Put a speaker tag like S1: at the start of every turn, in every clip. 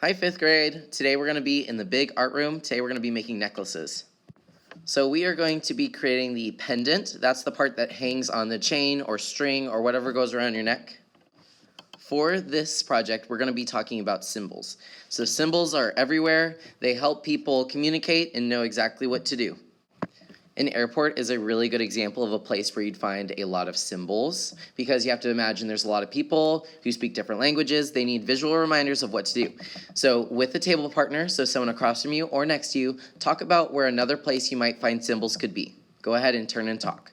S1: Hi, fifth grade. Today we're going to be in the big art room. Today we're going to be making necklaces. So we are going to be creating the pendant. That's the part that hangs on the chain or string or whatever goes around your neck. For this project, we're going to be talking about symbols. So symbols are everywhere. They help people communicate and know exactly what to do. An airport is a really good example of a place where you'd find a lot of symbols because you have to imagine there's a lot of people who speak different languages. They need visual reminders of what to do. So with a table partner, so someone across from you or next to you, talk about where another place you might find symbols could be. Go ahead and turn and talk.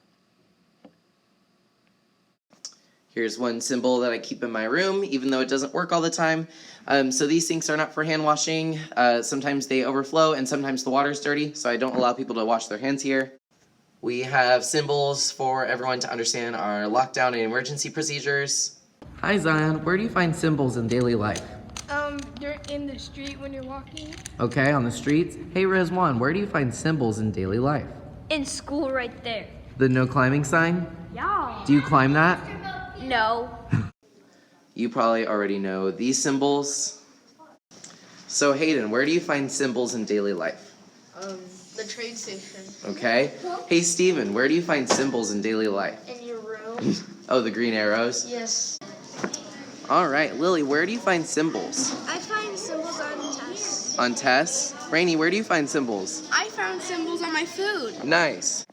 S1: Here's one symbol that I keep in my room, even though it doesn't work all the time. So these sinks are not for hand washing. Sometimes they overflow and sometimes the water's dirty, so I don't allow people to wash their hands here. We have symbols for everyone to understand our lockdown and emergency procedures. Hi Zion, where do you find symbols in daily life?
S2: You're in the street when you're walking.
S1: Okay, on the streets. Hey Rizwan, where do you find symbols in daily life?
S2: In school right there.
S1: The no climbing sign?
S2: Yeah.
S1: Do you climb that?
S2: No.
S1: You probably already know these symbols. So Hayden, where do you find symbols in daily life?
S3: The train station.
S1: Okay. Hey Steven, where do you find symbols in daily life?
S3: In your room?
S1: Oh, the green arrows?
S3: Yes.
S1: All right, Lily, where do you find symbols?
S3: I find symbols on tests.
S1: On tests? Rainey, where do you find symbols?
S3: I found symbols on my food.
S1: Nice.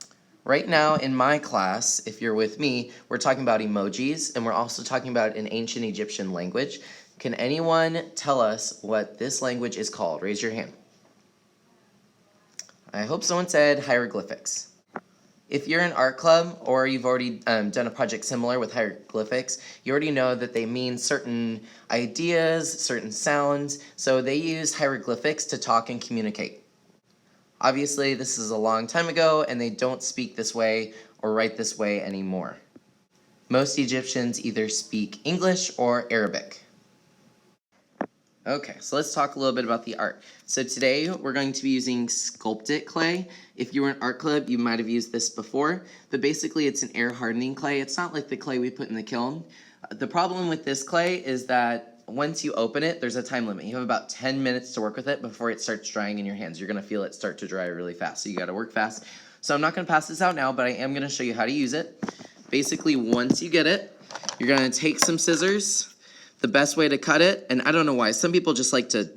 S1: Right now in my class, if you're with me, we're talking about emojis, and we're also talking about an ancient Egyptian language. Can anyone tell us what this language is called? Raise your hand. I hope someone said hieroglyphics. If you're in art club or you've already done a project similar with hieroglyphics, you already know that they mean certain ideas, certain sounds, so they use hieroglyphics to talk and communicate. Obviously, this is a long time ago, and they don't speak this way or write this way anymore. Most Egyptians either speak English or Arabic. Okay, so let's talk a little bit about the art. So today, we're going to be using Sculpted clay. If you were in art club, you might have used this before, but basically it's an air hardening clay. It's not like the clay we put in the kiln. The problem with this clay is that once you open it, there's a time limit. You have about 10 minutes to work with it before it starts drying in your hands. You're gonna feel it start to dry really fast, so you gotta work fast. So I'm not gonna pass this out now, but I am gonna show you how to use it. Basically, once you get it, you're gonna take some scissors. The best way to cut it, and I don't know why, some people just like to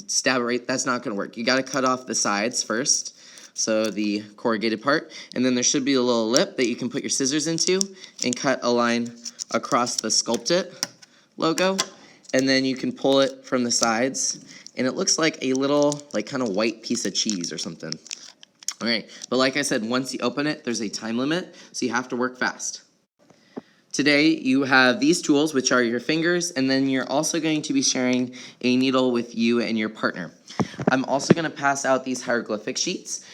S1: stab it right, that's not gonna work. You gotta cut off the sides first, so the corrugated part, and then there should be a little lip that you can put your scissors into and cut a line across the Sculpted logo, and then you can pull it from the sides, and it looks like a little, like kind of white piece of cheese or something. All right, but like I said, once you open it, there's a time limit, so you have to work fast. Today, you have these tools, which are your fingers, and then you're also going to be sharing a needle with you and your partner. I'm also going to pass out these hieroglyphic sheets.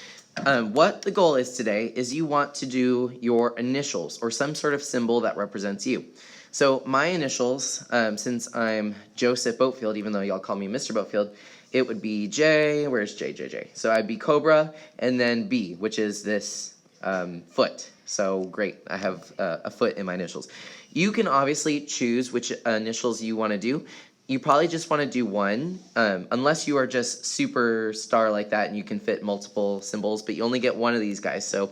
S1: What the goal is today is you want to do your initials or some sort of symbol that represents you. So my initials, since I'm Joseph Boatfield, even though y'all call me Mr. Boatfield, it would be J, where's J, J, J? So I'd be Cobra, and then B, which is this foot. So great, I have a foot in my initials. You can obviously choose which initials you want to do. You probably just want to do one, unless you are just superstar like that and you can fit multiple symbols, but you only get one of these guys, so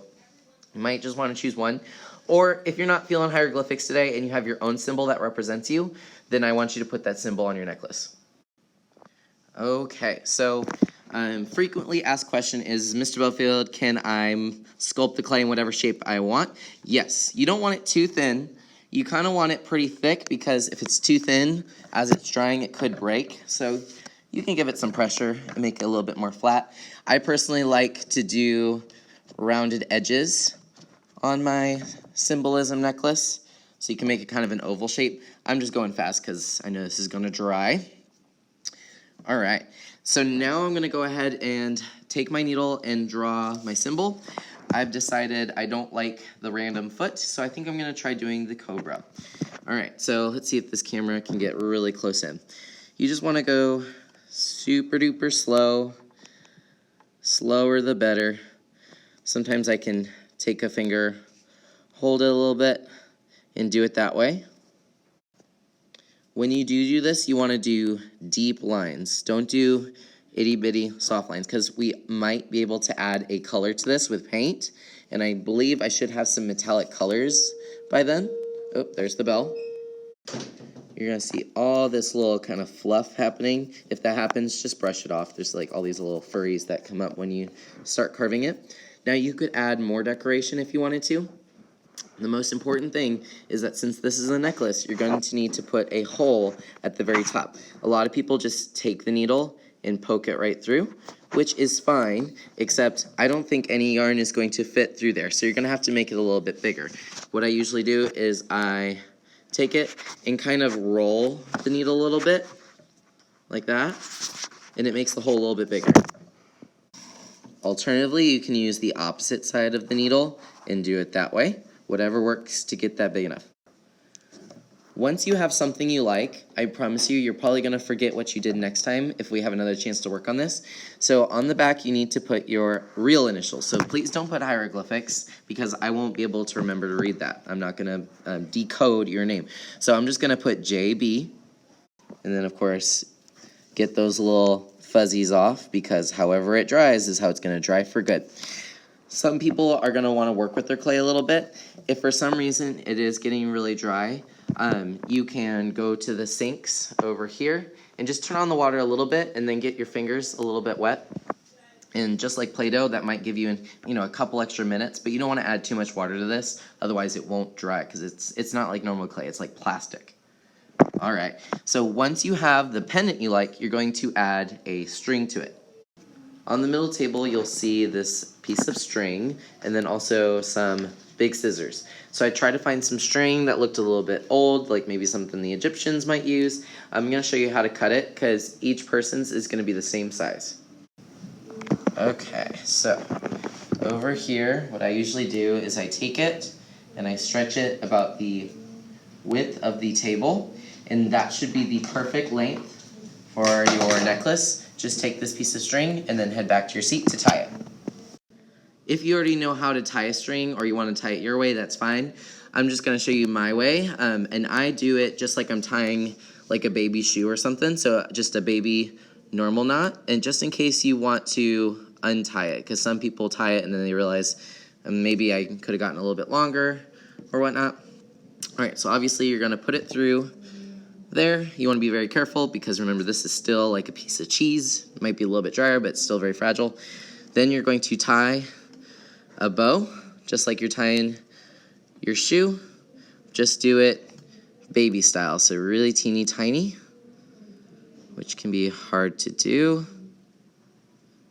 S1: you might just want to choose one. Or if you're not feeling hieroglyphics today and you have your own symbol that represents you, then I want you to put that symbol on your necklace. Okay, so frequently asked question is, Mr. Boatfield, can I sculpt the clay in whatever shape I want? Yes, you don't want it too thin. You kind of want it pretty thick because if it's too thin, as it's drying, it could break. So you can give it some pressure and make it a little bit more flat. I personally like to do rounded edges on my symbolism necklace, so you can make it kind of an oval shape. I'm just going fast because I know this is going to dry. All right, so now I'm going to go ahead and take my needle and draw my symbol. I've decided I don't like the random foot, so I think I'm going to try doing the cobra. All right, so let's see if this camera can get really close in. You just want to go super duper slow. Slower the better. Sometimes I can take a finger, hold it a little bit, and do it that way. When you do this, you want to do deep lines. Don't do itty bitty soft lines because we might be able to add a color to this with paint. And I believe I should have some metallic colors by then. Oh, there's the bell. You're gonna see all this little kind of fluff happening. If that happens, just brush it off. There's like all these little furries that come up when you start carving it. Now you could add more decoration if you wanted to. The most important thing is that since this is a necklace, you're going to need to put a hole at the very top. A lot of people just take the needle and poke it right through, which is fine, except I don't think any yarn is going to fit through there, so you're gonna have to make it a little bit bigger. What I usually do is I take it and kind of roll the needle a little bit, like that, and it makes the hole a little bit bigger. Alternatively, you can use the opposite side of the needle and do it that way. Whatever works to get that big enough. Once you have something you like, I promise you're probably going to forget what you did next time if we have another chance to work on this. So on the back, you need to put your real initials. So please don't put hieroglyphics because I won't be able to remember to read that. I'm not going to decode your name. So I'm just going to put JB, and then of course, get those little fuzzies off because however it dries is how it's going to dry for good. Some people are going to want to work with their clay a little bit. If for some reason it is getting really dry, you can go to the sinks over here and just turn on the water a little bit and then get your fingers a little bit wet. And just like Play-Doh, that might give you a couple extra minutes, but you don't want to add too much water to this, otherwise it won't dry because it's not like normal clay, it's like plastic. All right, so once you have the pendant you like, you're going to add a string to it. On the middle table, you'll see this piece of string and then also some big scissors. So I tried to find some string that looked a little bit old, like maybe something the Egyptians might use. I'm going to show you how to cut it because each person's is going to be the same size. Okay, so over here, what I usually do is I take it and I stretch it about the width of the table, and that should be the perfect length for your necklace. Just take this piece of string and then head back to your seat to tie it. If you already know how to tie a string or you want to tie it your way, that's fine. I'm just going to show you my way, and I do it just like I'm tying like a baby shoe or something, so just a baby normal knot, and just in case you want to untie it, because some people tie it and then they realize maybe I could have gotten a little bit longer or whatnot. Alright, so obviously you're going to put it through there. You want to be very careful because remember this is still like a piece of cheese. It might be a little bit drier, but it's still very fragile. Then you're going to tie a bow, just like you're tying your shoe. Just do it baby style, so really teeny tiny, which can be hard to do.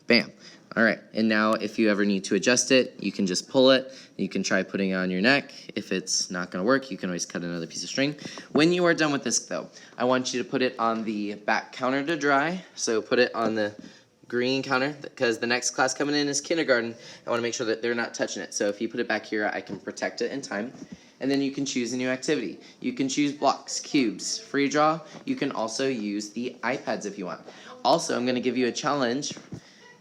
S1: Bam. All right, and now if you ever need to adjust it, you can just pull it. You can try putting it on your neck. If it's not going to work, you can always cut another piece of string. When you are done with this, though, I want you to put it on the back counter to dry. So put it on the green counter because the next class coming in is kindergarten. I want to make sure that they're not touching it. So if you put it back here, I can protect it in time. And then you can choose a new activity. You can choose blocks, cubes, free draw. You can also use the iPads if you want. Also, I'm going to give you a challenge.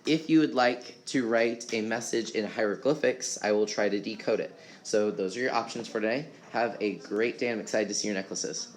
S1: If you would like to write a message in hieroglyphics, I will try to decode it. So those are your options for today. Have a great day. I'm excited to see your necklaces.